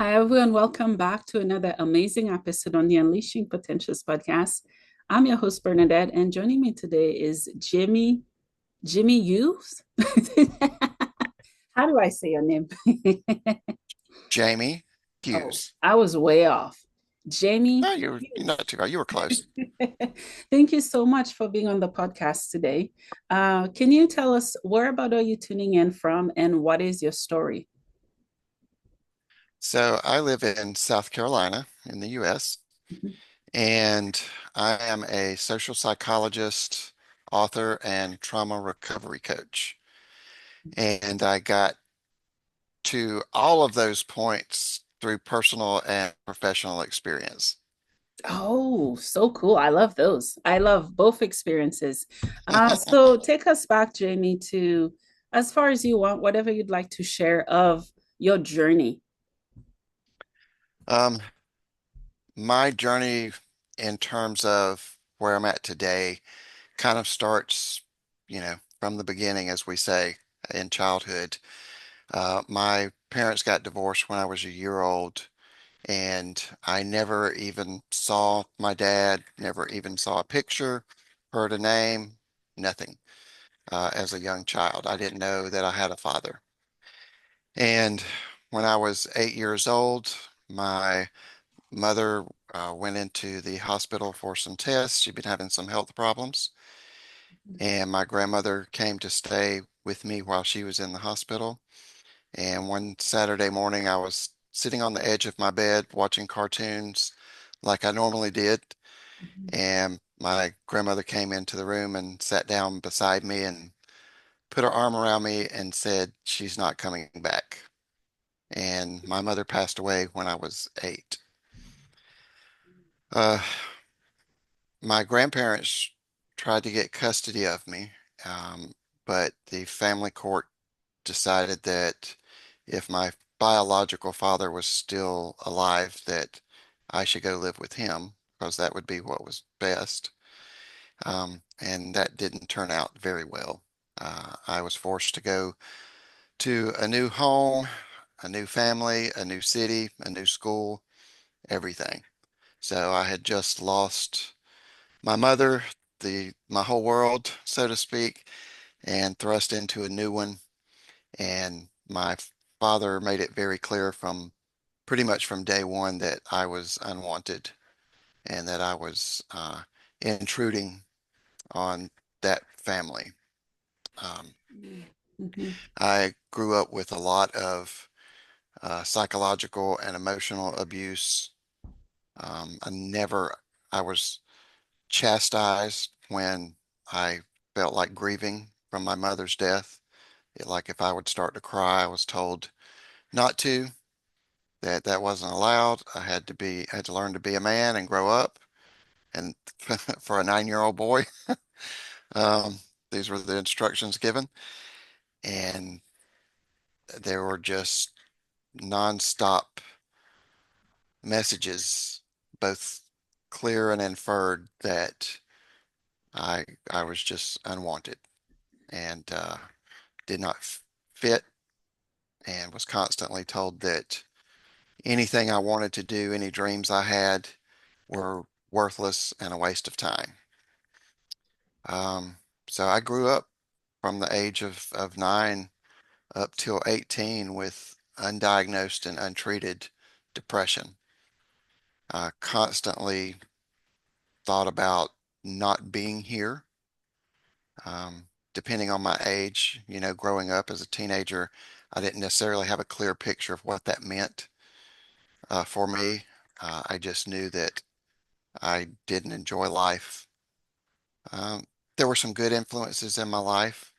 Hi, everyone. Welcome back to another amazing episode on the Unleashing Potentials podcast. I'm your host, Bernadette, and joining me today is Jimmy Hughes. How do I say your name? Jamie Oh, Hughes. I was way off. Jamie No, you're Hughes. not too bad. You were close. Thank you so much for being on the podcast today. Can you tell us where about are you tuning in from and what is your story? So I live in South Carolina in the US, Mhm. and I am a social psychologist, author, and trauma recovery coach. And I got to all of those points through personal and professional experience. Oh, so cool. I love those. I love both experiences. So take us back, Jamie, to as far as you want, whatever you'd like to share of your journey. Um, my journey in terms of where I'm at today kind of starts, from the beginning, as we say, in childhood. My parents got divorced when I was a year old, and I never even saw my dad, never even saw a picture, heard a name, nothing. As a young child, I didn't know that I had a father. And when I was 8 years old, my mother went into the hospital for some tests. She'd been having some health problems, and my grandmother came to stay with me while she was in the hospital. And one Saturday morning, I was sitting on the edge of my bed watching cartoons like I normally did. Mhm. And my grandmother came into the room and sat down beside me and put her arm around me and said, "She's not coming back." And my mother passed away when I was 8. Uh, my grandparents tried to get custody of me, but the family court decided that if my biological father was still alive, that I should go live with him because that would be what was best. And that didn't turn out very well. I was forced to go to a new home, a new family, a new city, a new school, everything. So I had just lost my mother, the my whole world, so to speak, and thrust into a new one. And my father made it very clear from pretty much from day one that I was unwanted and that I was intruding on that family. Um, Mhm. I grew up with a lot of psychological and emotional abuse. I was chastised when I felt like grieving from my mother's death. Like if I would start to cry, I was told not to, that that wasn't allowed. I had to learn to be a man and grow up. And for a 9-year-old boy, um, these were the instructions given. And there were just nonstop messages, both clear and inferred, that I was just unwanted and did not fit, and was constantly told that anything I wanted to do, any dreams I had, were worthless and a waste of time. Um, so I grew up from the age of 9 up till 18 with undiagnosed and untreated depression. I constantly thought about not being here. Depending on my age, growing up as a teenager, I didn't necessarily have a clear picture of what that meant for me. I just knew that I didn't enjoy life. Um, there were some good influences in my life,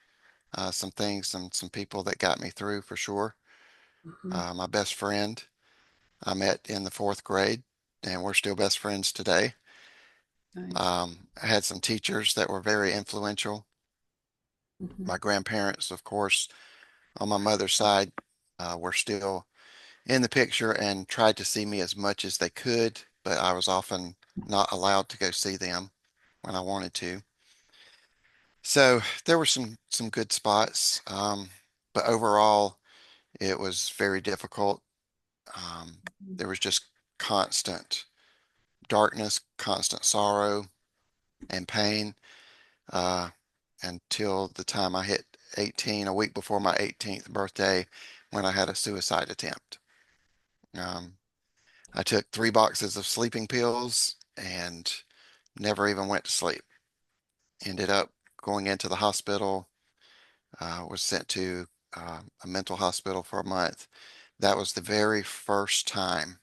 some things and some people that got me through for sure. Mhm. My best friend I met in the fourth grade, and we're still best friends today. Nice. I had some teachers that were very influential. Mhm. My grandparents, of course, on my mother's side, were still in the picture and tried to see me as much as they could, but I was often not allowed to go see them when I wanted to. So there were some good spots, but overall, it was very difficult. Um, there was just constant darkness, constant sorrow and pain uh, until the time I hit 18, a week before my 18th birthday, when I had a suicide attempt. Um, I took 3 boxes of sleeping pills and never even went to sleep. Ended up going into the hospital, was sent to a mental hospital for a month. That was the very first time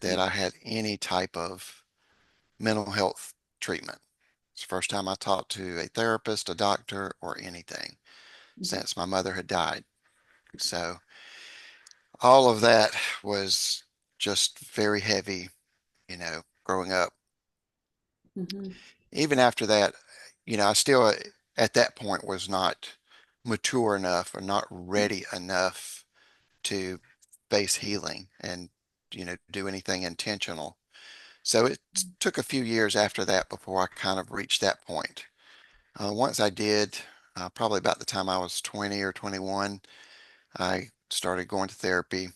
that I had any type of mental health treatment. It's the first time I talked to a therapist, a doctor, or anything Mhm. since my mother had died. So all of that was just very heavy, growing up. Mhm. Even after that, I still at that point was not mature enough or not ready enough to face healing and, do anything intentional. So it took a few years after that before I kind of reached that point. Once I did, probably about the time I was 20 or 21, I started going to therapy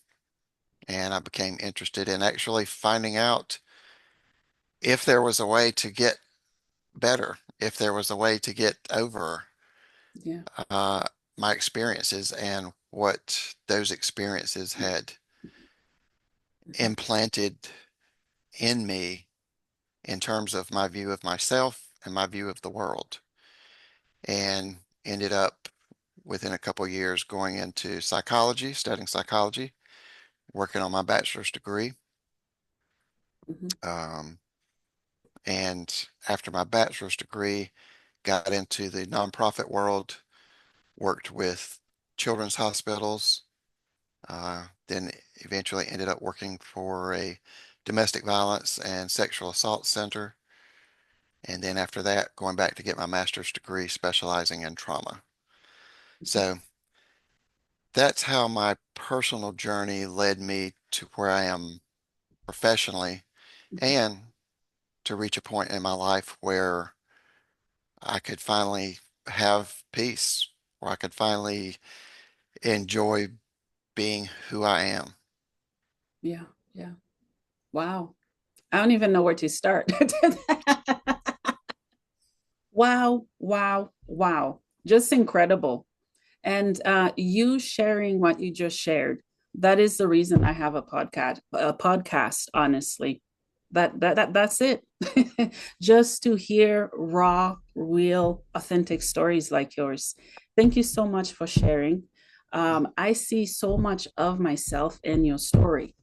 and I became interested in actually finding out if there was a way to get better, if there was a way to get over Yeah. uh, my experiences and what those experiences had Mhm. implanted in me in terms of my view of myself and my view of the world. And ended up within a couple of years going into psychology, studying psychology, working on my bachelor's degree. Mhm. Um, and after my bachelor's degree, got into the nonprofit world, worked with children's hospitals, then eventually ended up working for a domestic violence and sexual assault center. And then after that, going back to get my master's degree, specializing in trauma. So that's how my personal journey led me to where I am professionally and to reach a point in my life where I could finally have peace, where I could finally enjoy being who I am. Yeah. Yeah. Wow. I don't even know where to start. Wow, wow, wow. Just incredible. And you sharing what you just shared, that is the reason I have a podcast, honestly. That's it. Just to hear raw, real, authentic stories like yours. Thank you so much for sharing. I see so much of myself in your story,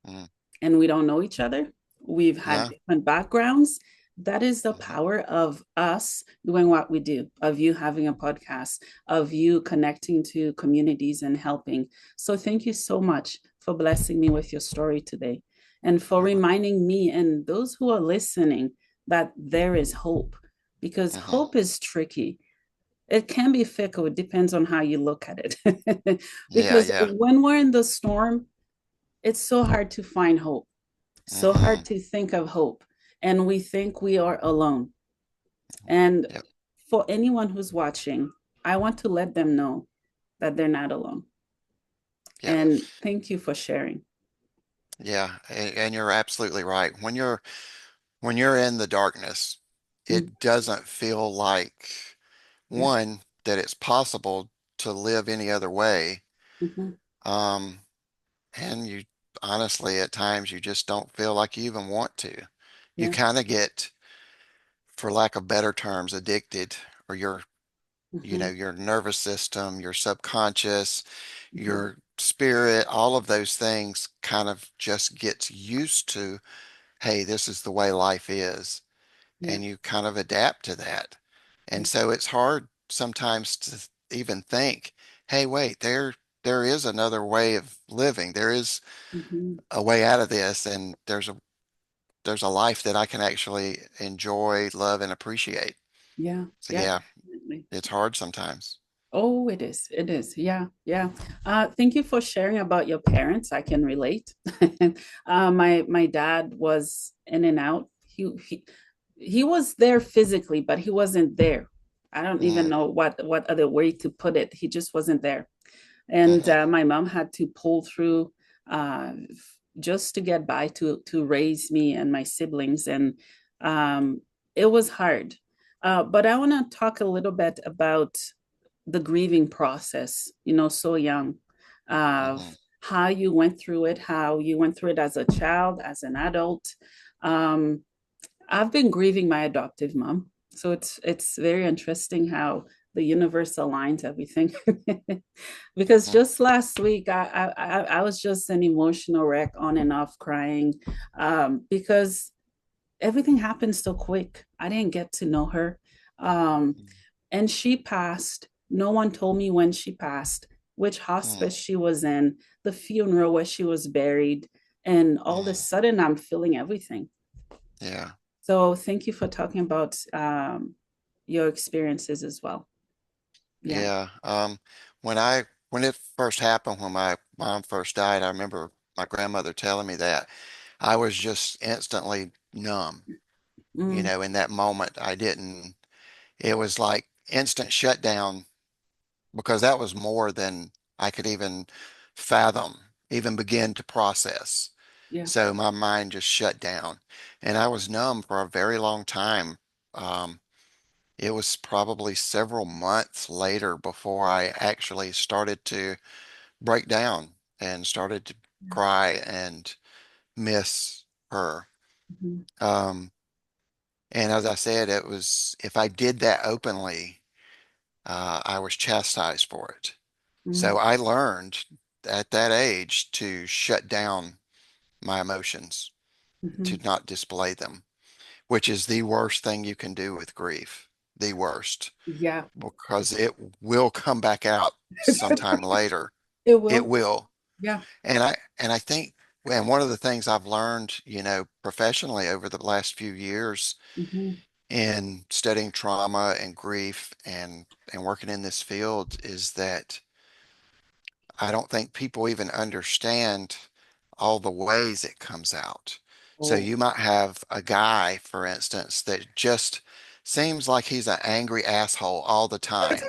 Mm, and we don't know each other. We've had no. different backgrounds. That is the Mhm, power of us doing what we do, of you having a podcast, of you connecting to communities and helping. So, thank you so much for blessing me with your story today and for you're welcome. reminding me and those who are listening that there is hope, because Hmm. hope is tricky. It can be fickle, it depends on how you look at it. Yeah, Because yeah. when we're in the storm, it's so hard to find hope, so hard Hmm. to think of hope, and we think we are alone. And Yep, for anyone who's watching, I want to let them know that they're not alone. yep. And thank you for sharing. Yeah, and you're absolutely right. When you're in the darkness, Mm-hmm. it doesn't feel like Yeah. one that it's possible to live any other way. Mm-hmm. Um, and you honestly, at times, you just don't feel like you even want to. You Yeah. kind of get, for lack of better terms, addicted, or Mm-hmm. your nervous system, your subconscious, Mm-hmm. your spirit, all of those things kind of just gets used to, hey, this is the way life is. Yeah. And you kind of adapt to that. Yeah. And so it's hard sometimes to even think, hey, wait, there is another way of living. There is Mm-hmm. a way out of this, and there's a life that I can actually enjoy, love, and appreciate. Yeah. So Yeah. yeah, Definitely. it's hard sometimes. Oh, it is. It is. Yeah. Yeah. Thank you for sharing about your parents. I can relate. My dad was in and out. He was there physically, but he wasn't there. I don't even Mm, know what other way to put it. He just wasn't there. And hmm. my mom had to pull through. uh, just to get by, to raise me and my siblings, and um, it was hard. But I want to talk a little bit about the grieving process, so young, of hmm how you went through it, how you went through it as a child, as an adult. Um, I've been grieving my adoptive mom, so it's very interesting how the universe aligns everything. Because hmm just last week, I was just an emotional wreck, on and off crying, because everything happened so quick. I didn't get to know her. Um, and she passed. No one told me when she passed, which hospice she was in, the funeral where she was buried. And all of a sudden, I'm feeling everything. Yeah. So thank you for talking about your experiences as well. Yeah. Yeah. When it first happened, when my mom first died, I remember my grandmother telling me that I was just instantly numb. Mm, In that moment, it was like instant shutdown because that was more than I could even fathom, even begin to process. yeah. So my mind just shut down and I was numb for a very long time. Um, it was probably several months later before I actually started to break down and started to cry and miss her. Mhm. Um, and as I said, if I did that openly, I was chastised for it. Mm, So I learned at that age to shut down my emotions, to mhm. not display them, which is the worst thing you can do with grief. The worst, Yeah. because it will come back out sometime later. It It will. will. Yeah. And I think, and one of the things I've learned, professionally over the last few years Mhm. in studying trauma and grief and working in this field is that I don't think people even understand all the ways it comes out. So Oh. you might have a guy, for instance, that just seems like he's an angry asshole all the time.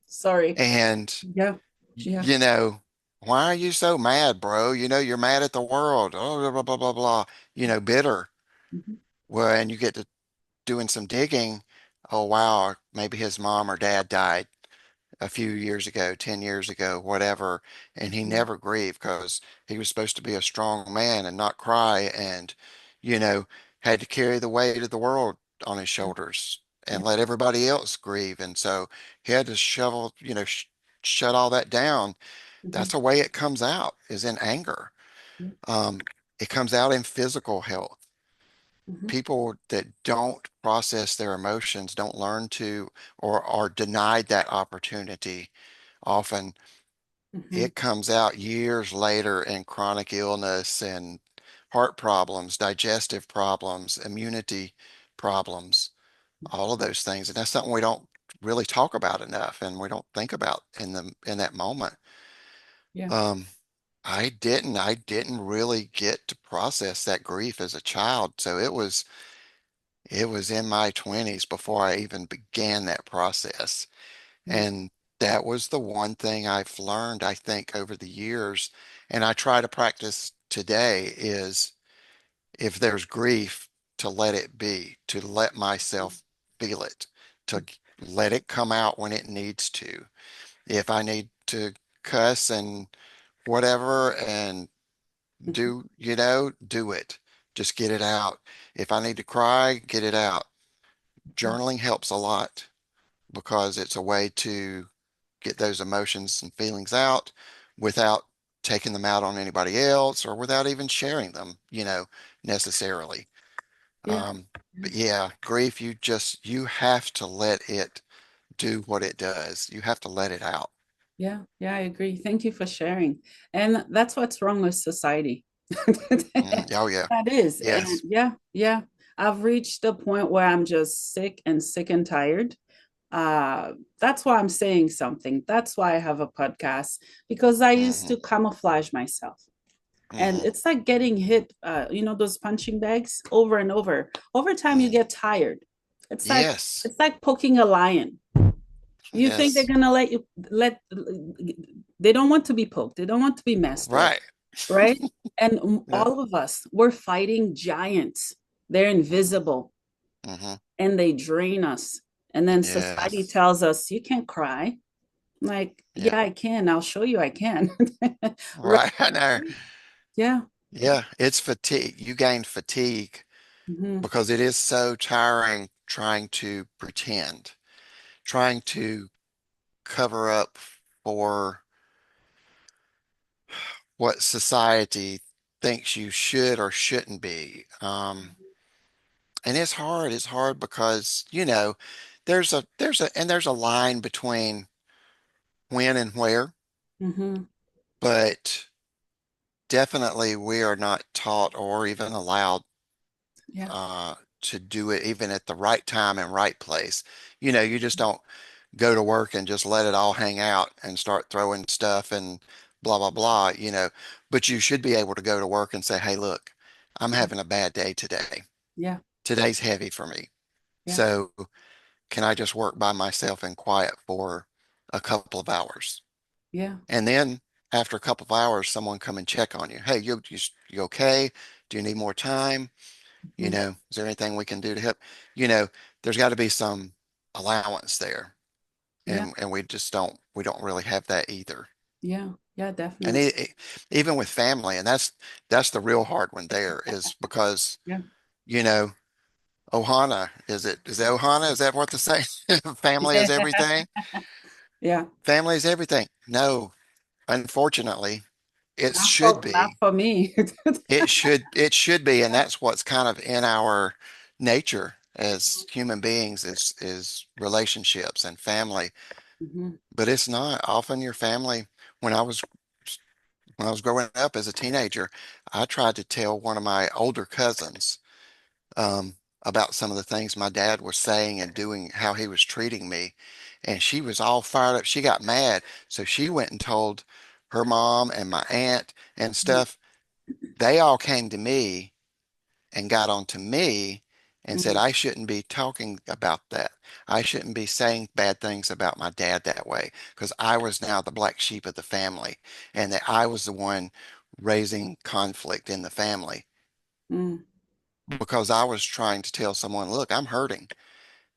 Sorry. And, Yeah. Yeah. you know, why are you so mad, bro? You're mad at the world. Oh, blah, blah, blah, blah, blah. Bitter. Mhm. Well, and you get to doing some digging. Oh, wow, maybe his mom or dad died a few years ago, 10 years ago, whatever, and he Mhm. never grieved because he was supposed to be a strong man and not cry and, you know, had to carry the weight of the world on his shoulders Yeah. and let everybody else grieve. And so he had to shut all that down. That's Mhm. the way it comes out is in anger. Yeah. Um, it comes out in physical health. Mhm. People that don't process their emotions don't learn to or are denied that opportunity often Mhm. it comes out years later in chronic illness and heart problems, digestive problems, immunity problems, all of those things. And that's something we don't really talk about enough and we don't think about in that moment. Yeah. Um, I didn't really get to process that grief as a child. So it was in my 20s before I even began that process. Yeah. And that was the one thing I've learned, I think, over the years, and I try to practice today is if there's grief, to let it be, to let myself feel it, to let it come out when it needs to. If I need to cuss and whatever and Mhm. do it. Just get it out. If I need to cry, get it out. Mhm. Journaling helps a lot because it's a way to get those emotions and feelings out without taking them out on anybody else or without even sharing them, necessarily. Yeah. But yeah, grief, you have to let it do what it does. You have to let it out. Yeah. Yeah. I agree. Thank you for sharing. And that's what's wrong with society. Oh yeah. That is. And Yes. yeah. Yeah. I've reached a point where I'm just sick and tired. That's why I'm saying something. That's why I have a podcast, because I used hmm to camouflage myself. And hmm it's like getting hit, those punching bags over and over. Over time, you hmm get tired. It's like Yes. it's like poking a lion. You think they're Yes. gonna let you let? They don't want to be poked. They don't want to be messed with. Right. right? And Yeah. all of us, we're fighting giants. They're Hmm. invisible Hmm. and they drain us. And then society Yes. tells us, you can't cry. Like, Yeah. yeah, I can. I'll show you I can. Right? Right. I know. Yeah. Yeah. It's fatigue. You gain fatigue Hmm. because it is so tiring trying to pretend, trying to cover up for what society thinks you should or shouldn't be. And it's hard. It's hard because, there's a line between when and where, Hmm. but definitely we are not taught or even allowed Yeah. uh, to do it even at the right time and right place. You just don't go to work and just let it all hang out and start throwing stuff and blah, blah, blah, but you should be able to go to work and say, hey, look, I'm Yeah. having a bad day today. Yeah. Today's heavy for me. Yeah. So can I just work by myself in quiet for a couple of hours? Yeah. And then after a couple of hours, someone come and check on you. Hey, you okay? Do you need more time? Hmm. Is there anything we can do to help? You know, there's got to be some allowance there. Yeah. And we don't really have that either. Yeah. Yeah. And Definitely. even with family, and that's the real hard one there is because, Yeah. you know, Ohana, is it Ohana? Is that what to say? Family is Yeah. everything. Yeah. Family is everything. No, unfortunately, it should Not be. for me. It should be, and that's what's kind of in our nature as human beings is relationships and family. Hmm. But it's not. Often your family, when I was when I was growing up as a teenager, I tried to tell one of my older cousins about some of the things my dad was saying and doing, how he was treating me. And she was all fired up. She got mad. So she went and told her mom and my aunt and stuff. They all came to me and got onto me and said, Hmm. I shouldn't be talking about that. I shouldn't be saying bad things about my dad that way because I was now the black sheep of the family and that I was the one raising conflict in the family Hmm. because I was trying to tell someone, look, I'm hurting.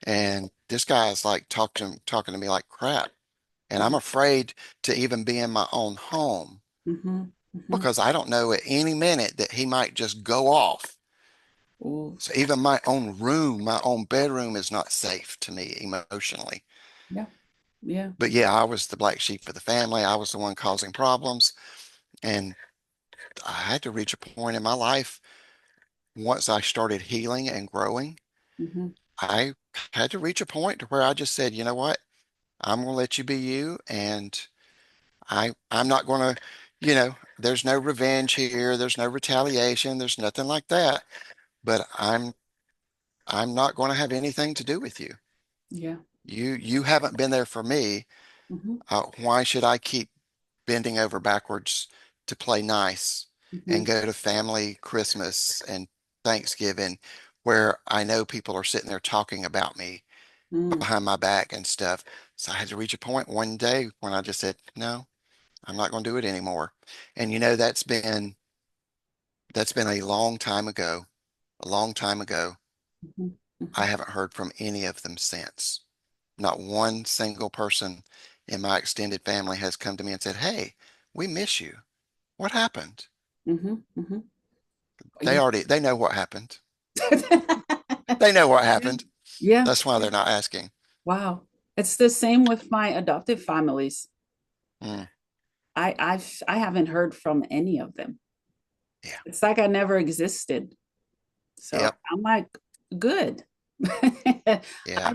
And this guy is like talking to me like crap. And I'm afraid to even be in my own home Hmm. Hmm. because I don't know at any minute that he might just go off. Oh, So even my own room, my own bedroom is not safe to me emotionally. yeah. Yeah. But yeah, I was the black sheep of the family. I was the one causing problems. And I had to reach a point in my life once I started healing and growing. Hmm. I had to reach a point to where I just said, you know what? I'm going to let you be you. And I'm not going to, there's no revenge here. There's no retaliation. There's nothing like that. But I'm not going to have anything to do with you. Yeah. You haven't been there for me. Hmm. Why should I keep bending over backwards to play nice and Hmm. go to family Christmas and Thanksgiving where I know people are sitting there talking about me Mm. behind my back and stuff. So I had to reach a point one day when I just said, no, I'm not going to do it anymore. And that's been a long time ago, a long time ago. Hmm. I Hmm. haven't heard from any of them since. Not one single person in my extended family has come to me and said, hey, we miss you. What happened? Hmm. Hmm. They Yeah. already, they know what happened. They know what Yeah. happened. Yeah. That's why they're not asking. Wow. It's the same with my adoptive families. Mm, I haven't heard from any of them. yeah. It's like I never existed. So Yep. I'm like, good. I Yeah.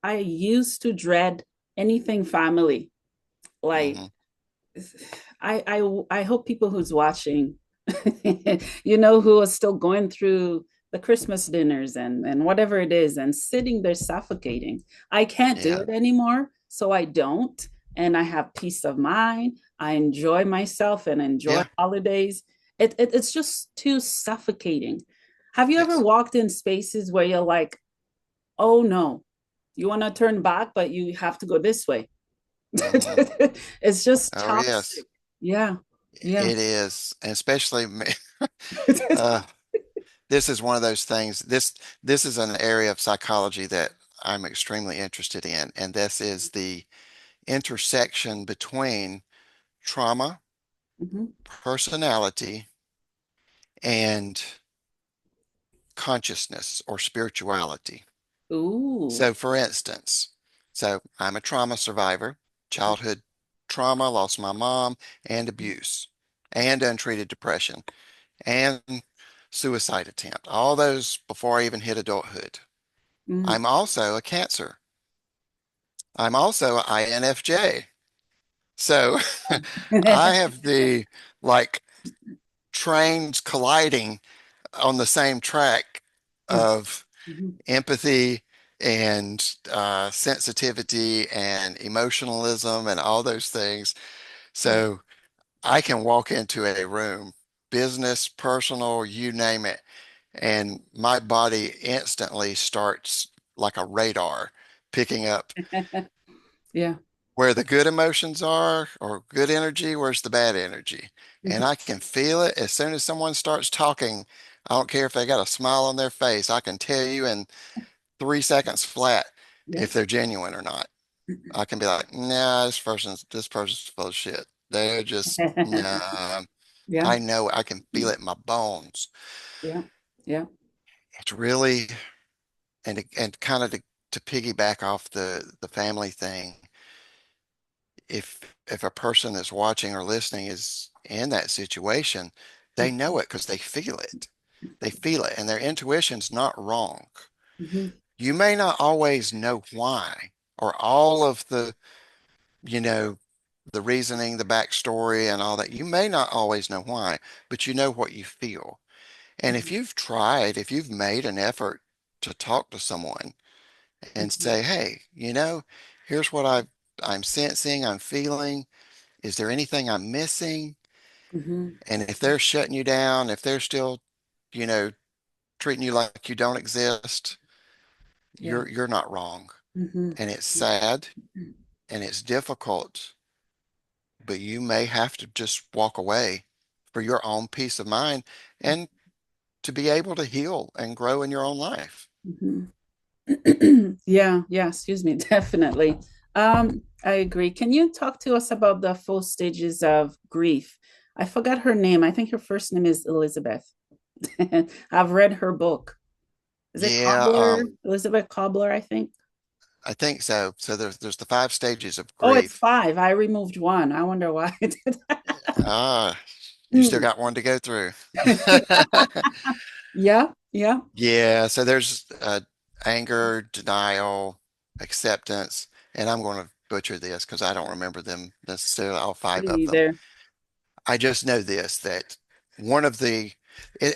I used to dread anything family. Like Hmm. I hope people who's watching, who are still going through the Christmas dinners and whatever it is and sitting there suffocating. I can't do Yeah. it anymore, so I don't. And I have peace of mind. I enjoy myself and enjoy Yeah. holidays. It's just too suffocating. Have you ever Yes. walked in spaces where you're like, oh no, you want to turn back, but you have to go this way? Hmm. It's just Oh, yes. toxic. Yeah. Yeah. It is, and especially uh, this is one of those things. This is an area of psychology that I'm extremely interested in, and this is the intersection between trauma, Mhm. personality, and consciousness or spirituality. Ooh. So, for instance, so I'm a trauma survivor, childhood trauma, lost my mom, and abuse, and untreated depression, and suicide attempt, all those before I even hit adulthood. Mm. I'm also a cancer. I'm also INFJ. So I have the like trains colliding on the same track Mm. of Mhm. empathy and sensitivity and emotionalism and all those things. Mm. So I can walk into a room, business, personal, you name it, and my body instantly starts like a radar picking up Yeah. where the good emotions are or good energy, where's the bad energy. And Mhm. I can feel it as soon as someone starts talking. I don't care if they got a smile on their face. I can tell you in 3 seconds flat Yeah. if they're genuine or not. I can be like, nah, this person's full of shit. They're just nah. Yeah. I know I can feel it in my bones. Yeah. Yeah. It's really and kind of to piggyback off the family thing, if a person that's watching or listening is in that situation, they know it because they feel it. They feel it, and their intuition's not wrong. Mhm. You may not always know why or all of you know, the reasoning, the backstory, and all that. You may not always know why, but you know what you feel. And if Mhm. you've tried, if you've made an effort to talk to someone and Mhm. say, hey, here's what I'm sensing, I'm feeling. Is there anything I'm missing? Mhm. And if they're shutting you down, if they're still, you know, treating you like you don't exist, Yeah. you're not wrong. Mhm. And it's sad and it's difficult, but you may have to just walk away for your own peace of mind and to be able to heal and grow in your own life. Mhm. Yeah, yeah, excuse me, definitely. I agree. Can you talk to us about the 4 stages of grief? I forgot her name. I think her first name is Elizabeth. I've read her book. Is it Yeah, Cobbler? Elizabeth Cobbler, I think. I think so. So there's the 5 stages of Oh, it's grief. 5. I removed one. I wonder why I did that. Ah, you still Mm. got one to go through. Yeah, yeah. Yeah, so there's anger, denial, acceptance, and I'm going to butcher this because I don't remember them necessarily, all I 5 didn't of them. either. I just know this, that one of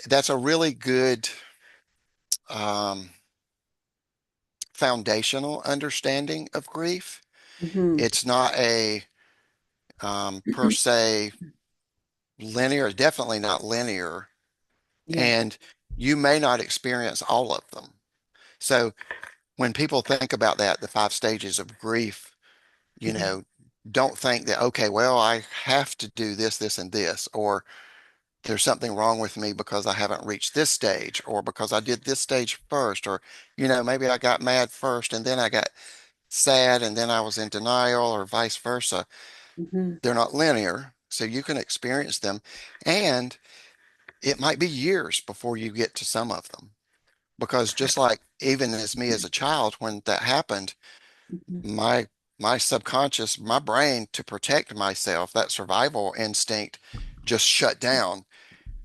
that's a really good um, foundational understanding of grief. Hmm. It's not a per se linear, definitely not linear, Yeah. and you may not experience all of them. So when people think about that, the 5 stages of grief, you Mhm. know, don't think that, okay, well, I have to do this, this, and this, or there's something wrong with me because I haven't reached this stage, or because I did this stage first, or, maybe I got mad first and then I got sad and then I was in denial, or vice versa. Mhm. They're not linear, so you can experience them. And it might be years before you get to some of them. Because just like even as me as a child, when that happened, Mhm. my my subconscious, my brain, to protect myself, that survival instinct just shut down.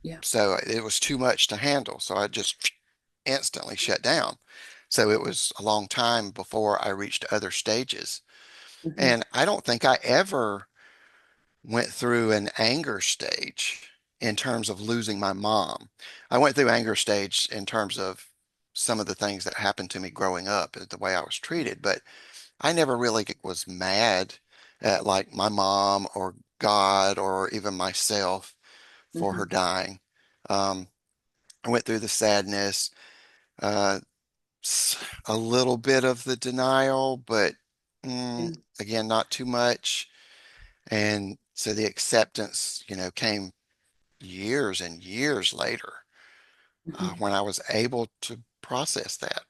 Yeah. So it was too much to handle. So I just instantly shut down. So it was a long time before I reached other stages. Mhm. And I don't think I ever went through an anger stage in terms of losing my mom. I went through anger stage in terms of some of the things that happened to me growing up, the way I was treated, but I never really was mad at like my mom or God or even myself for her Mhm. dying. Um, I went through the sadness, uh, a little bit of the denial, but Yeah. again, not too much. And So the acceptance, came years and years later, Mhm. when I was able to process that.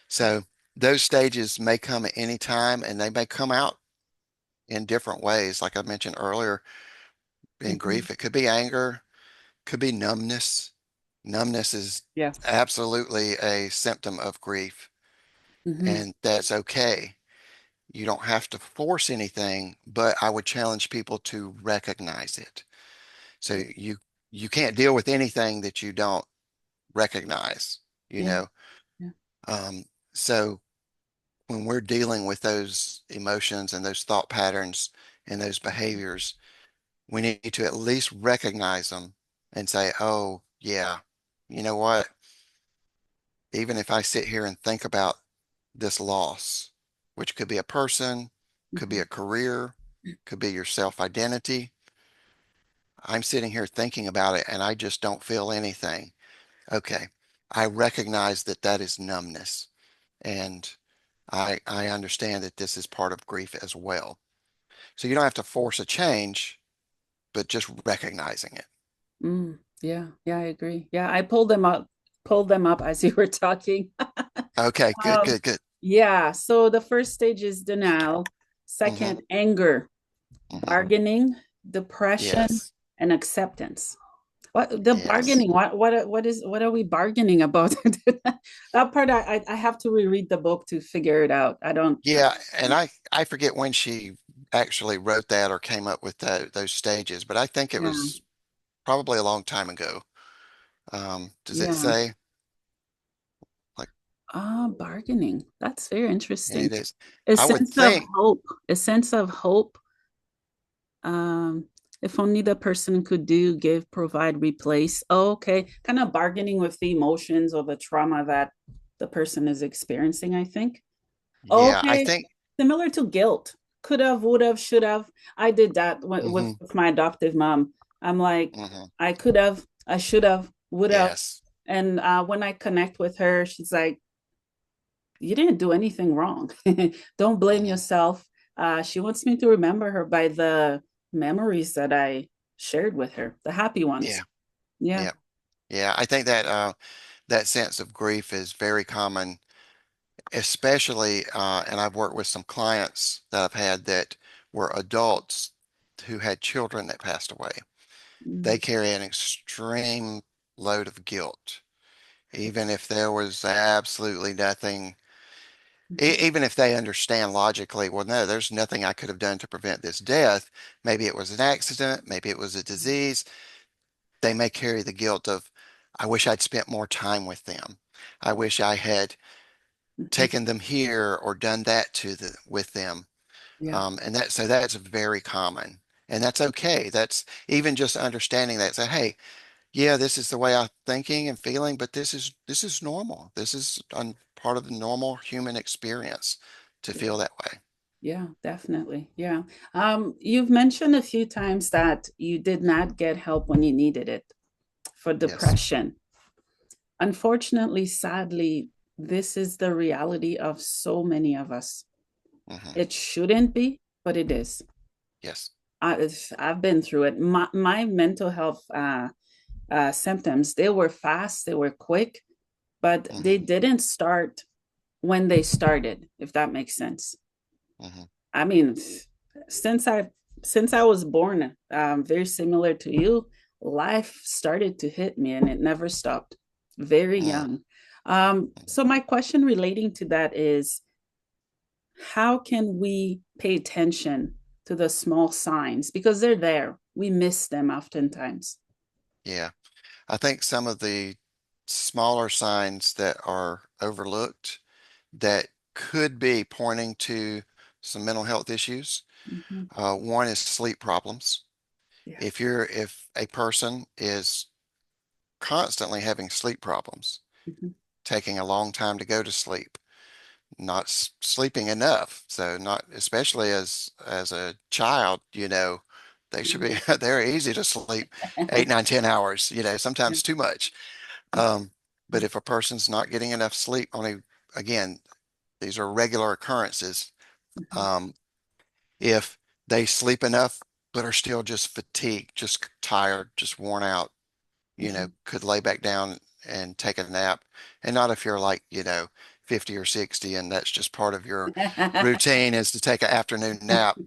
So those stages may come at any time and they may come out in different ways. Like I mentioned earlier, in Mhm. grief, it could be anger, could be numbness. Numbness is Yeah. absolutely a symptom of grief, Mhm. and that's okay. You don't have to force anything, but I would challenge people to recognize it. So you can't deal with anything that you don't recognize, you Yeah. know. Yeah. Um, so when we're dealing with those emotions and those thought patterns and those behaviors, we need to at least recognize them and say, oh, yeah, you know what? Even if I sit here and think about this loss, which could be a person, could be Mhm. a career, could be your self-identity, I'm sitting here thinking about it and I just don't feel anything. Okay. I recognize that that is numbness. And I understand that this is part of grief as well. So you don't have to force a change, but just recognizing it. Yeah. Yeah, I agree. Yeah, I pulled them up as you were talking. Okay, good, Um, good, good. yeah, so the first stage is denial, Hmm. second, anger, Hmm. bargaining, depression, Yes, and acceptance. What the yes. bargaining? What are we bargaining about? That part I have to reread the book to figure it out. I don't. Yeah, and I forget when she actually wrote that or came up with those stages, but I think it Yeah, was probably a long time ago. Does it yeah. say like Bargaining. That's very interesting. it is? A I would sense of think, hope. A sense of hope. Um, if only the person could do, give, provide, replace. Oh, okay. Kind of bargaining with the emotions or the trauma that the person is experiencing, I think. yeah, I Okay. think, Similar to guilt. Could have, would have, should have. I did that hmm, with my adoptive mom. I'm like, hmm, I could have, I should have, would have. yes, And when I connect with her, she's like, you didn't do anything wrong. Don't blame hmm, yourself. She wants me to remember her by the memories that I shared with her, the happy yeah, ones. Yeah. yeah, yeah. I think that that sense of grief is very common, especially, and I've worked with some clients that I've had that were adults who had children that passed away. They Mm-hmm. carry an extreme load of guilt, even if there was absolutely nothing, even if they understand logically, well, no, there's nothing I could have done to prevent this death. Maybe it was an accident, maybe it was a disease. They may carry the guilt of, I wish I'd spent more time with them. I wish I had Mm-hmm. taken them here or done that with them. Yeah. And so that's very common. And that's okay. That's even just understanding that. Say, hey, yeah, this is the way I'm thinking and feeling, but this is normal. This is part of the normal human experience to Yeah. feel that way. Yeah, definitely. Yeah. You've mentioned a few times that you did not get help when you needed it for Yes. depression. Unfortunately, sadly, this is the reality of so many of us. Hmm. It shouldn't be, but it is. Yes. I've been through it. My mental health symptoms, they were fast, they were quick, but they Hmm. didn't start when they started, if that makes sense. Hmm. I mean, since I since I was born, very similar to you, life started to hit me and it never stopped. Very Hmm. young. So my question relating to that is, how can we pay attention to the small signs because they're there? We miss them oftentimes. Yeah. I think some of the smaller signs that are overlooked that could be pointing to some mental health issues. Mm-hmm. One is sleep problems. Yeah. If a person is constantly having sleep problems, Mm-hmm. taking a long time to go to sleep, not sleeping enough. So not especially as a child, they should be they're easy to sleep 8, 9, 10 hours, Yeah. sometimes too much. But if a person's not getting enough sleep, only again, these are regular occurrences. Mm-hmm. Um, if they sleep enough but are still just fatigued, just tired, just worn out, Mhm. could lay back down and take a nap. And not if you're like, 50 or 60 and that's just part of your routine is to take an afternoon nap,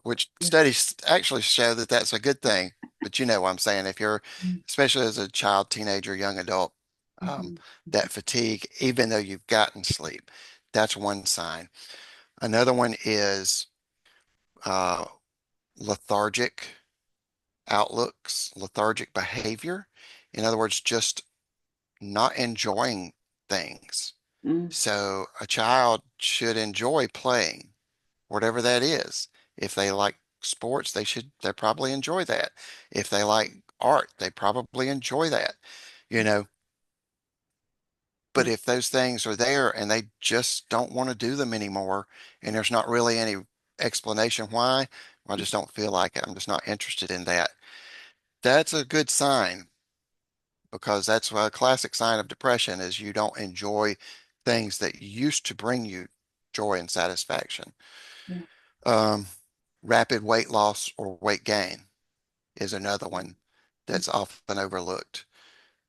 which studies actually show that that's a good thing. But you know what I'm saying? If you're, especially as a child, teenager, young adult, um, Mhm. that fatigue, even though you've gotten sleep, that's one sign. Another one is uh, lethargic outlooks, lethargic behavior. In other words, just not enjoying things. Mm, So a child should enjoy playing, whatever that is. If they like sports, they probably enjoy that. If they like art, they probably enjoy that, you know. But yeah, if those things are there and they just don't want to do them anymore, and there's not really any explanation why, I just don't feel like it. I'm just not interested in that. That's a good sign because that's a classic sign of depression is you don't enjoy things that used to bring you joy and satisfaction. yeah, Um, Rapid weight loss or weight gain is another one mm, that's often overlooked.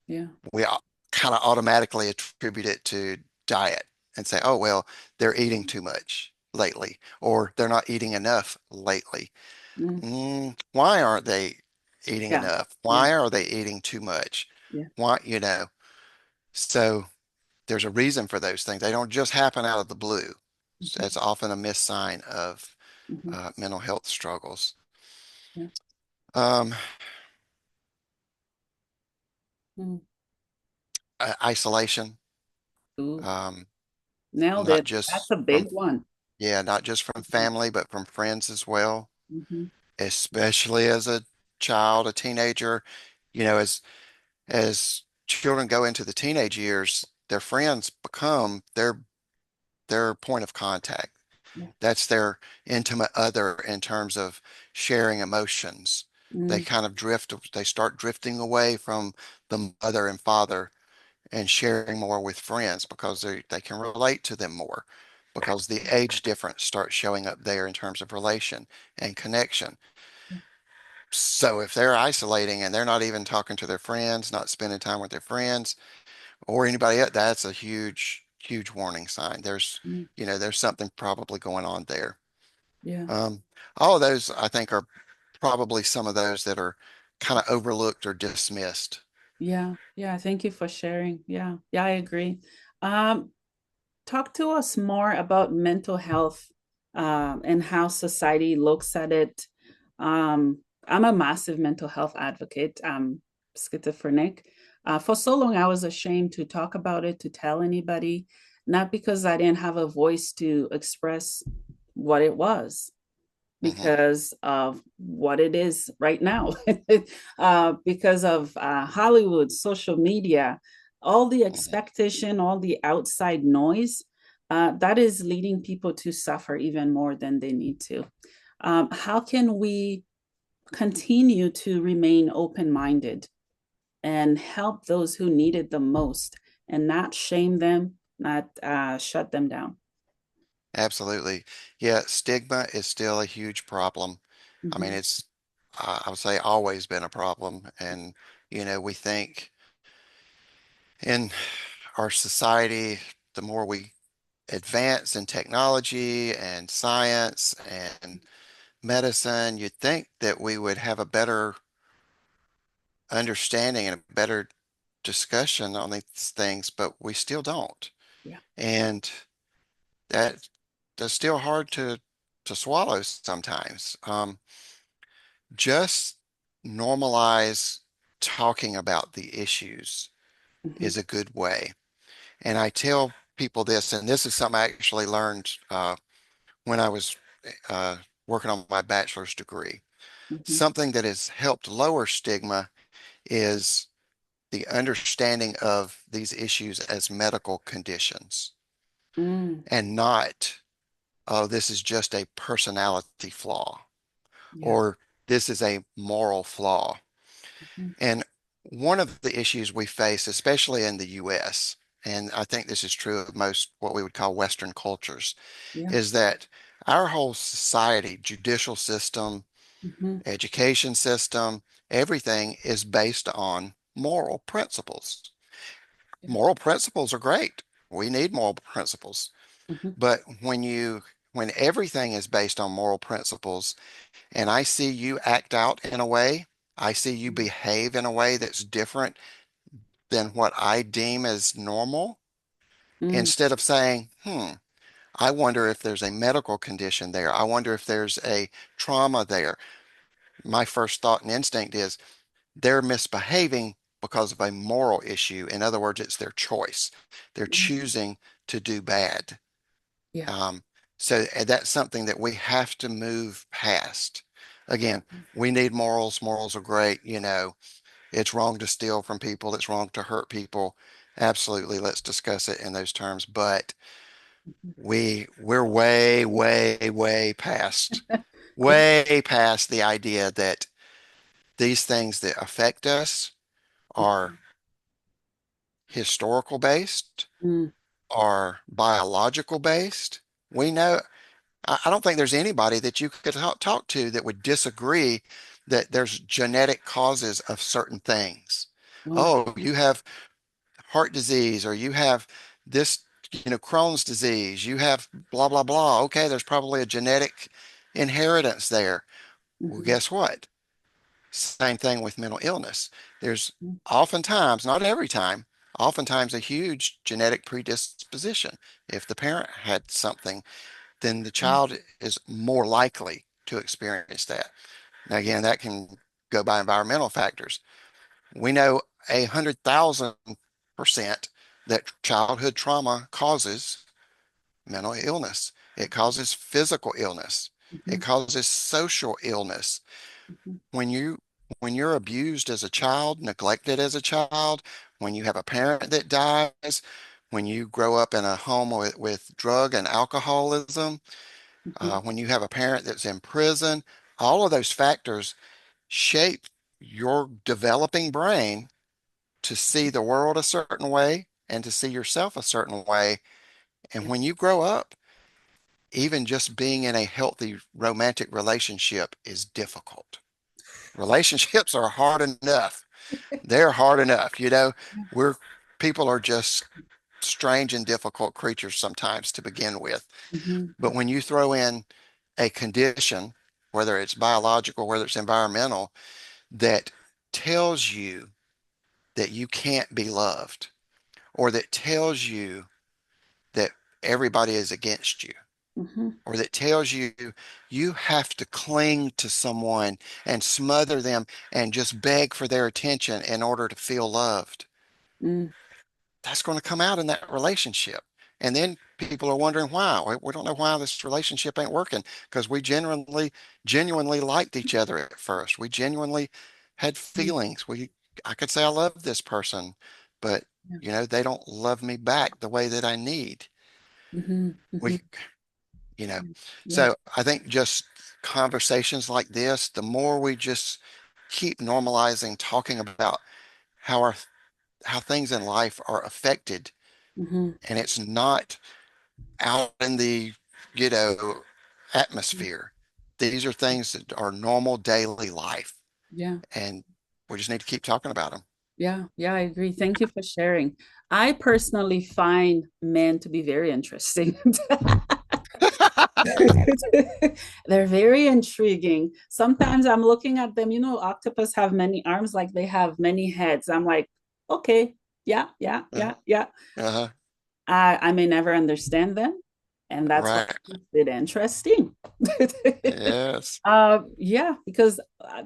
yeah, We kind of automatically attribute it to diet and say, oh, well, they're eating too much lately, or they're not eating enough lately. mm, Why aren't they eating yeah, enough? yeah, Why are they eating too much? yeah, Why, so there's a reason for those things. They don't just happen out of the blue. mhm, That's often a missed sign of mhm, mental health struggles. yeah, Um, mm. Isolation, Ooh, um, nailed not it. That's just a from, big one. yeah, not just from family, but from friends as well, Mhm, especially as a child, a teenager, as children go into the teenage years, their friends become their point of contact. yeah, That's their intimate other in terms of sharing emotions. They mm, kind of they start drifting away from the mother and father and sharing more with friends because they can relate to them more because the age difference starts showing up there in terms of relation and connection. yeah, So if they're isolating and they're not even talking to their friends, not spending time with their friends or anybody else, that's a huge, huge warning sign. mm, There's something probably going on there. yeah, Um, all of those, I think, are probably some of those that are kind of overlooked or dismissed. yeah, yeah. Thank you for sharing. Yeah, yeah, I agree. Um, Talk to us more about mental health and how society looks at it. I'm a massive mental health advocate. I'm schizophrenic. For so long, I was ashamed to talk about it, to tell anybody, not because I didn't have a voice to express what it was, Hmm. because of what it is right now, because of Hollywood, social media, all the Hmm. expectation, all the outside noise, that is leading people to suffer even more than they need to. How can we continue to remain open minded and help those who need it the most and not shame them, not shut them down? Absolutely. Yeah, stigma is still a huge problem. I mean, Mm-hmm. it's, I would say, always been a problem. And, we think in our society, the more we advance in technology and science and medicine, you'd think that we would have a better understanding and a better discussion on these things, but we still don't. Yeah. And that that's still hard to swallow sometimes. Just normalize talking about the issues Mm-hmm. is a good way. And I tell people this, and this is something I actually learned when I was uh, working on my bachelor's degree. Mm-hmm. Something that has helped lower stigma is the understanding of these issues as medical conditions Mm, and not, oh, this is just a personality flaw yeah. or this is a moral flaw. Mhm. And one of the issues we face, especially in the US, and I think this is true of most what we would call Western cultures, Yeah. is that our whole society, judicial system, Mm-hmm. education system, everything is based on moral principles. Yeah. Moral principles are great. We need moral principles. Mm-hmm. But when everything is based on moral principles and I see you act out in a way, I see you behave in a way that's different than what I deem as normal, Mm-hmm. instead of saying, I wonder if there's a medical condition there. I wonder if there's a trauma there. My first thought and instinct is they're misbehaving because of a moral issue. In other words, it's their choice. They're choosing to do bad. Yeah. Um, so that's something that we have to move past. Again, we need morals. Morals are great. It's wrong to steal from people. It's wrong to hurt people. Absolutely. Let's discuss it in those terms. But we're way, way, way past the idea that these things that affect us are historical based, Mm-hmm. are biological based. We know, I don't think there's anybody that you could talk to that would disagree that there's genetic causes of certain things. Wow. Oh, you have heart disease, or you have this, Crohn's disease, you have blah, blah, blah. Okay, there's probably a genetic inheritance there. Well, Mm-hmm. guess what? Same thing with mental illness. There's oftentimes, not every time, oftentimes a huge genetic predisposition. If the parent had something, then the child is more likely to experience that. Now, again, that can go by environmental factors. We know 100,000% that childhood trauma causes mental illness. It causes physical illness. Mm-hmm. It causes social illness. Mm-hmm. When you when you're abused as a child, neglected as a child, when you have a parent that dies, when you grow up in a home with drug and alcoholism, Mm-hmm. when you have a parent that's in prison, all of those factors shape your developing brain to see the world a certain way and to see yourself a certain way. And Yeah. when you grow up, even just being in a healthy romantic relationship is difficult. Relationships are hard enough. They're hard enough. We're people are just strange and difficult creatures sometimes to begin with. Mm-hmm. But when you throw in a condition, whether it's biological, whether it's environmental, that tells you that you can't be loved, or that tells you that everybody is against you, Mm-hmm. or that tells you you have to cling to someone and smother them and just beg for their attention in order to feel loved, Mm-hmm. that's going to come out in that relationship. And then people are wondering why. We don't know why this relationship ain't working, because we genuinely liked each other at first. We genuinely had feelings. I could say I love this person, but Yeah. they don't love me back the way that I need. Mm-hmm. Mm-hmm. We, you know, Yeah. so I think just conversations like this, the more we just keep normalizing talking about how our how things in life are affected, Mm-hmm. and it's not out in the, you know, atmosphere. These are things that are normal daily life, Yeah. and we just need to keep talking about them. Yeah. Yeah. I agree. Thank you for sharing. I personally find men to be very interesting. They're very intriguing. Sometimes I'm looking at them, octopus have many arms, like they have many heads. I'm like, okay, yeah, yeah, Uh, yeah, yeah. uh, I may never understand them, and that's what right. makes it interesting. Yes. Yeah, because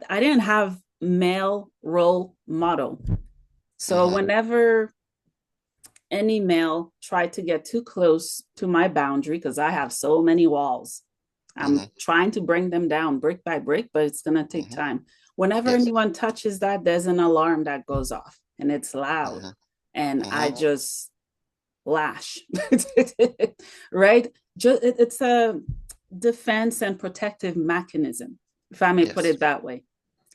I didn't have male role model. So Hmm. whenever any male tried to get too close to my boundary, because I have so many walls, I'm Hmm. trying to bring them down brick by brick, but it's going to take Hmm. time. Whenever Yes. anyone touches that, there's an alarm that goes off and it's loud. Hmm. And I Hmm. just lash, right? It's a defense and protective mechanism, if I may put Yes. it that way.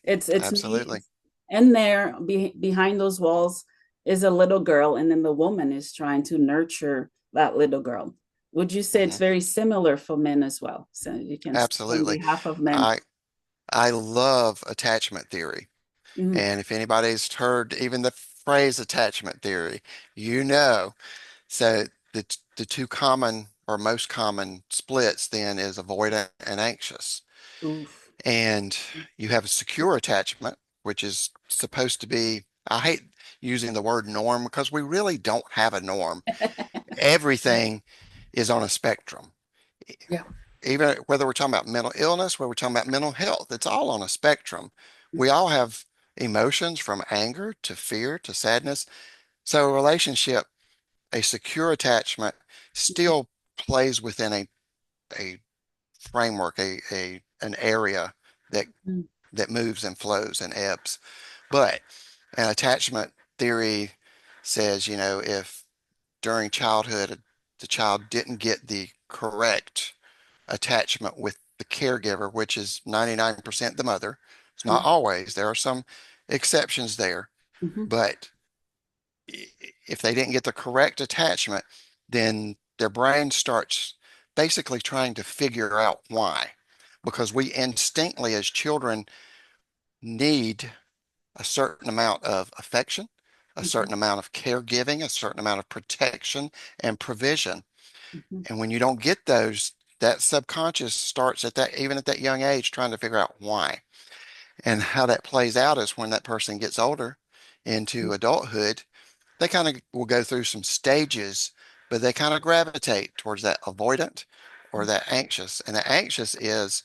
It's me. Absolutely. And there behind those walls is a little girl, and then the woman is trying to nurture that little girl. Would you say it's Hmm. very similar for men as well? So you can speak on Absolutely. behalf of men. I I love attachment theory. Mm, And if anybody's heard even the phrase attachment theory, you know. So the two common or most common splits then is avoidant and anxious. oof. And you have a secure attachment, which is supposed to be, I hate using the word norm because we really don't have a norm. Everything is on a spectrum. Yeah. Even whether we're talking about mental illness, whether we're talking about mental health, it's all on a spectrum. Mm, We all have emotions from anger to fear to sadness. So a relationship, a secure attachment still plays within a framework, an area that mm, that moves and flows and ebbs. But an attachment theory says, if during childhood the child didn't get the correct attachment with the caregiver, which is 99% the mother, it's not mm, always, there are some exceptions there, mhm, but if they didn't get the correct attachment, then their brain starts basically trying to figure out why. Because we instinctively, as children, need a certain amount of affection, a mhm, certain amount of caregiving, a certain amount of protection and provision. mhm, And when you don't get those, that subconscious starts at that, even at that young age, trying to figure out why. And how that plays out is when that person gets older into mhm, adulthood, they kind of will go through some stages, but they kind of gravitate towards that avoidant or mhm, that anxious. And the anxious is,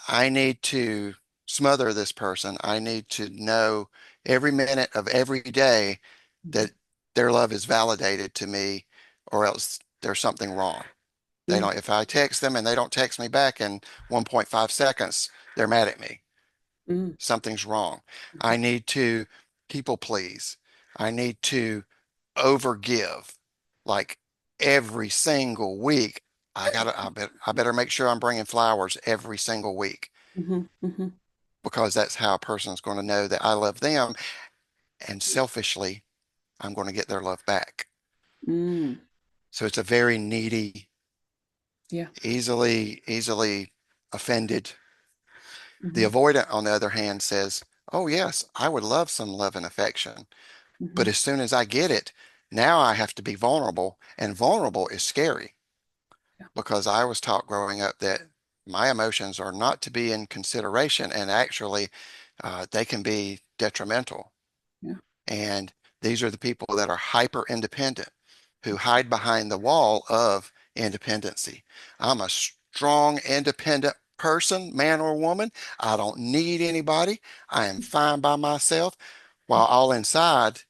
I need to smother this person. I need to know every minute of every day mhm, that their love is validated to me, or else there's something wrong. They mm, don't, if I text them and they don't text me back in 1.5 seconds, they're mad at me. mm, Something's wrong. mhm, I need to people please. I need to overgive. Like every single week, I better make sure I'm bringing flowers every single week mhm, mhm, because that's how a person's going to know that I love them. And selfishly, I'm going to get their love back. mm. So it's a very needy, Yeah. easily offended. The Mhm, avoidant, on the other hand, says, oh, yes, I would love some love and affection. But mhm, as soon as I get it, now I have to be vulnerable. And vulnerable is scary yeah. because I was taught growing up that my emotions are not to be in consideration and actually they can be detrimental. Yeah. And these are the people that are hyper independent who hide behind the wall of independency. I'm a strong, independent person, man or woman. I don't need anybody. I am fine by myself. While all inside,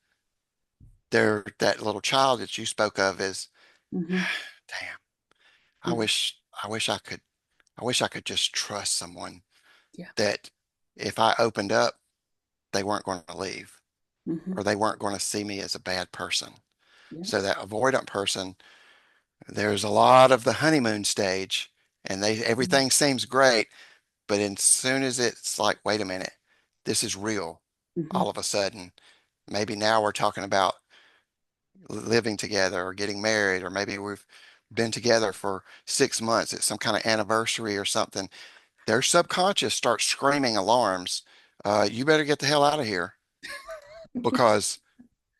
they're that little child that you spoke of is, Mhm, damn, I mhm, wish, I wish I wish I could just trust someone yeah. that if I opened up, they weren't going to leave Mhm, or they weren't going to see me as a bad person. yeah. So that avoidant person, there's a lot of the honeymoon stage and Mhm, everything seems great, but as soon as it's like, wait a minute, this is real, mhm, all of a sudden, maybe now we're talking about living together or getting married, or maybe we've been together for 6 months. It's some kind of anniversary or something. Their subconscious starts screaming alarms. You better get the hell out of here because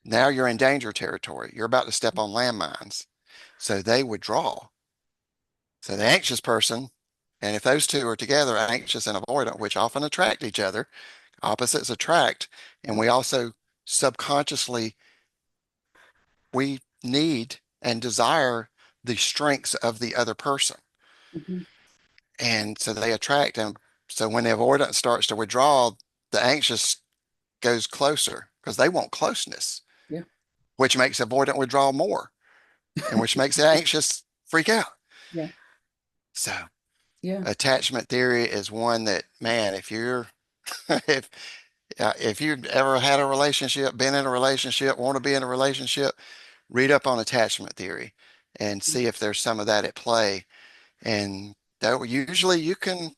now you're in danger territory. You're about to step on landmines. So they withdraw. So the anxious person, and if those two are together, anxious and avoidant, which often attract each other, opposites attract. And yeah. we also subconsciously, we need and desire the strengths of the other person. Mhm, And so they attract them. So when the avoidant starts to withdraw, the anxious goes closer because they want closeness, yeah. which makes avoidant withdraw more and which makes the anxious freak out. Yeah. So Yeah. attachment theory is one that, man, if you're if if you've ever had a relationship, been in a relationship, want to be in a relationship, read up on attachment theory and see if there's some of that at play. And that usually you can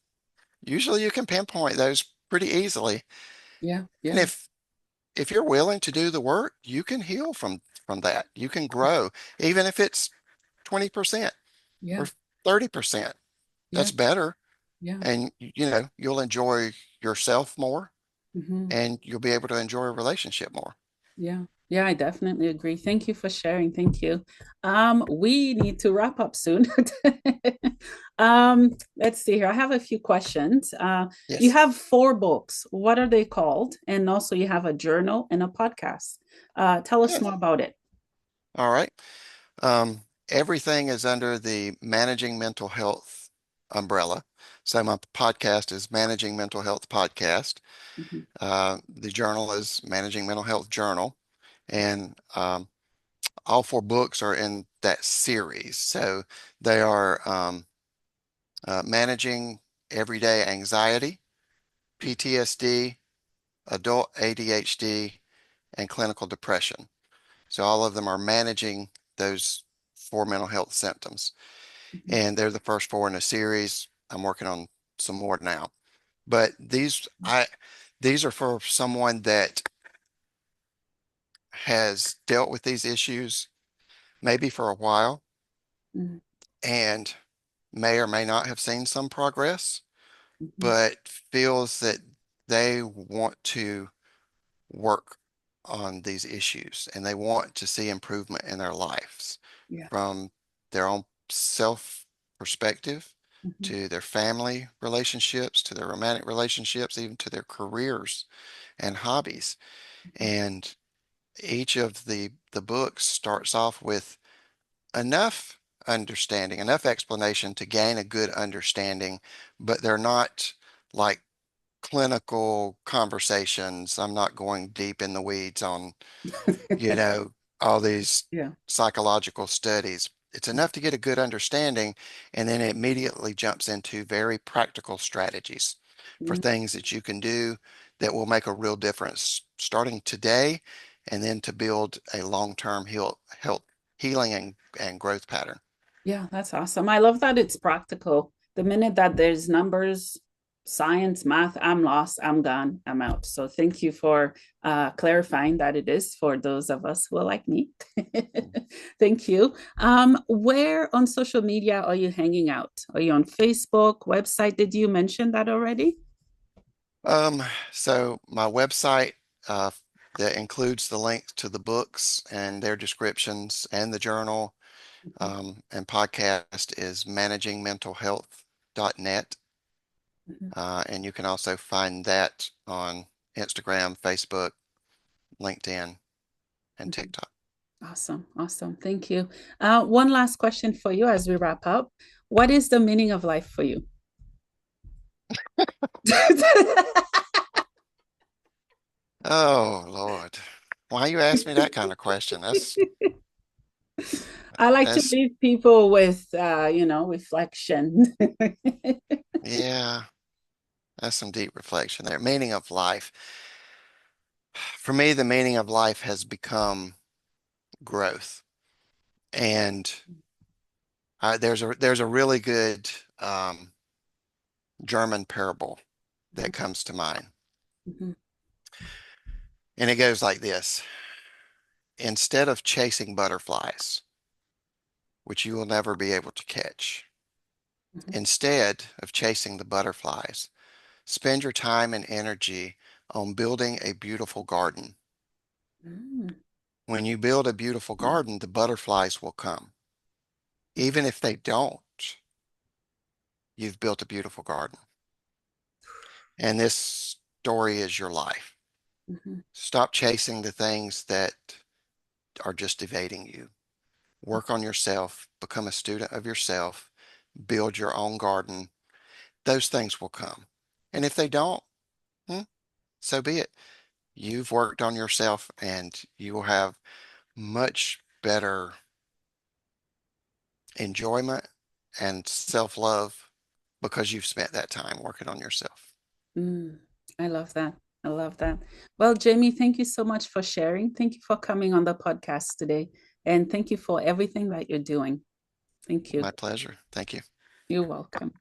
pinpoint those pretty easily. Yeah. And Yeah. if you're willing to do the work, you can heal from that. You can grow, even if it's 20% Yeah. or 30%. Yeah. That's better. Yeah. and you'll enjoy yourself more, Hmm. and you'll be able to enjoy a relationship more. Yeah. Yeah, I definitely agree. Thank you for sharing. Thank you. We need to wrap up soon. Let's see here. I have a few questions. You Yes. have four books. What are they called? And also you have a journal and a podcast. Tell us Yes. more about it. All right. Everything is under the Managing Mental Health umbrella. So my podcast is Managing Mental Health Podcast. Mhm. The journal is Managing Mental Health Journal, and all four books are in that series. So they are Managing Everyday Anxiety, PTSD, Adult ADHD, and Clinical Depression. So all of them are managing those four mental health symptoms. Mhm. And they're the first four in a series. I'm working on some more now. But these are for someone that has dealt with these issues maybe for a while Mhm. and may or may not have seen some progress, Mhm. but feels that they want to work on these issues and they want to see improvement in their lives Yeah. from their own self perspective Mhm. to their family relationships, to their romantic relationships, even to their careers and hobbies. And each of the books starts off with enough understanding, enough explanation to gain a good understanding, but they're not like clinical conversations. I'm not going deep in the weeds on, you know, all these Yeah. psychological studies. It's enough to get a good understanding, and then it immediately jumps into very practical strategies for Mm. things that you can do that will make a real difference starting today, and then to build a long-term health, healing and growth pattern. Yeah, that's awesome. I love that it's practical. The minute that there's numbers, science, math, I'm lost, I'm gone, I'm out. So thank you for clarifying that it is for those of us who are like me. Thank you. Where on social media are you hanging out? Are you on Facebook, website? Did you mention that already? So my website uh, that includes the links to the books and their descriptions and the journal Mhm. and podcast is managingmentalhealth.net. Mhm. And you can also find that on Instagram, Facebook, LinkedIn, and Mhm. TikTok. Awesome. Awesome. Thank you. One last question for you as we wrap up. What is the meaning of life for you? Oh, Lord. Why you ask me that kind of question? I like to That's, leave people with, reflection. yeah, that's some deep reflection there. Meaning of life. For me, the meaning of life has become growth. And there's a really good German parable that comes to mind. Mhm. And it goes like this. Instead of chasing butterflies, which you will never be able to catch, Mhm. instead of chasing the butterflies, spend your time and energy on building a beautiful garden. Mm. When you build a beautiful garden, the butterflies will come. Even if they don't, you've built a beautiful garden. And this story is your life. Mhm. Stop chasing the things that are just evading you. Work on yourself, become a student of yourself, build your own garden. Those things will come. And if they don't, hmm, so be it. You've worked on yourself and you will have much better enjoyment and self-love because you've spent that time working on yourself. Mm. I love that. I love that. Well, Jamie, thank you so much for sharing. Thank you for coming on the podcast today. And thank you for everything that you're doing. Thank you. My pleasure. Thank you. You're welcome.